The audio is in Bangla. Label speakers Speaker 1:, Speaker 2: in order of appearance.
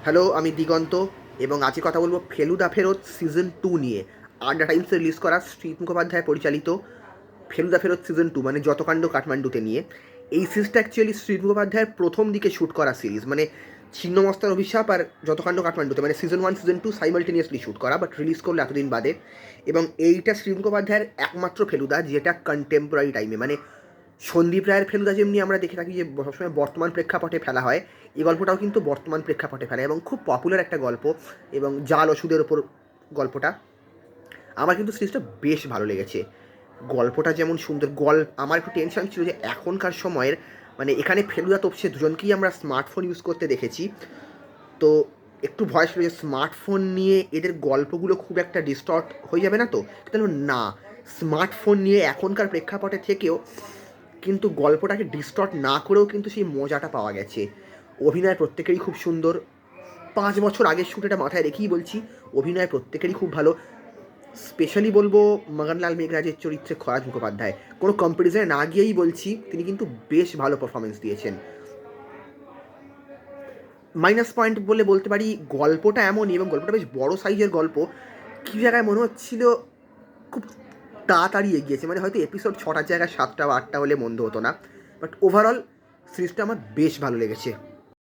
Speaker 1: হ্যালো, আমি দিগন্ত এবং আজকে কথা বলবো ফেলুদা ফেরত সিজন 2 নিয়ে। আড্ডা টাইমসে রিলিজ করা শ্রীত মুখোপাধ্যায় পরিচালিত ফেলুদা ফেরত সিজন 2 মানে যতকাণ্ড কাঠমান্ডুতে নিয়ে। এই সিরিজটা অ্যাকচুয়ালি শ্রীত মুখোপাধ্যায়ের প্রথম দিকে শ্যুট করা সিরিজ, মানে ছিন্নমস্তার অভিশাপ আর যতকাণ্ড কাঠমান্ডুতে মানে সিজন 1 সিজন 2 সাইমালটেনিয়াসলি শ্যুট করা, বাট রিলিজ করলো এতদিন বাদে। এবং এইটা শ্রীত মুখোপাধ্যায়ের একমাত্র ফেলুদা যেটা কন্টেম্পোরারি টাইমে, মানে সন্দীপ রায়ের ফেলুদা যেমনি আমরা দেখে থাকি যে সবসময় বর্তমান প্রেক্ষাপটে ফেলা হয়, এই গল্পটাও কিন্তু বর্তমান প্রেক্ষাপটে ফেলা এবং খুব পপুলার একটা গল্প। এবং জাল ওষুধের ওপর গল্পটা আমার কিন্তু সিরিজটা বেশ ভালো লেগেছে। গল্পটা যেমন সুন্দর, আমার একটু টেনশন ছিল যে এখনকার সময়ের মানে এখানে ফেলুদা তোপসে দুজনকেই আমরা স্মার্টফোন ইউজ করতে দেখেছি, তো একটু ভয় ছিল যে স্মার্টফোন নিয়ে এদের গল্পগুলো খুব একটা ডিস্টর্ট হয়ে যাবে না, তো কিন্তু না, স্মার্টফোন নিয়ে এখনকার প্রেক্ষাপটে থেকেও কিন্তু গল্পটাকে ডিস্টর্ট না করেও কিন্তু সেই মজাটা পাওয়া গেছে। অভিনয় প্রত্যেকেরই খুব সুন্দর। 5 বছর আগের শ্যুট, এটা মাথায় রেখেই বলছি, অভিনয় প্রত্যেকেরই খুব ভালো। স্পেশালি বলবো মগনলাল মেঘরাজের চরিত্রে খরাজ মুখোপাধ্যায়, কোনো কম্পারিজনে না গিয়েই বলছি তিনি কিন্তু বেশ ভালো পারফরমেন্স দিয়েছেন। মাইনাস পয়েন্ট বলে বলতে পারি গল্পটা এমনই, এবং গল্পটা বেশ বড় সাইজের গল্প, কী জায়গায় মনে হচ্ছিল খুব তাড়াতাড়ি এগিয়েছে, মানে হয়তো এপিসোড 6টার জায়গায় 7টা বা 8টা হলে মন্দ হতো না, বাট ওভারঅল সিরিজটা আমার বেশ ভালো লেগেছে।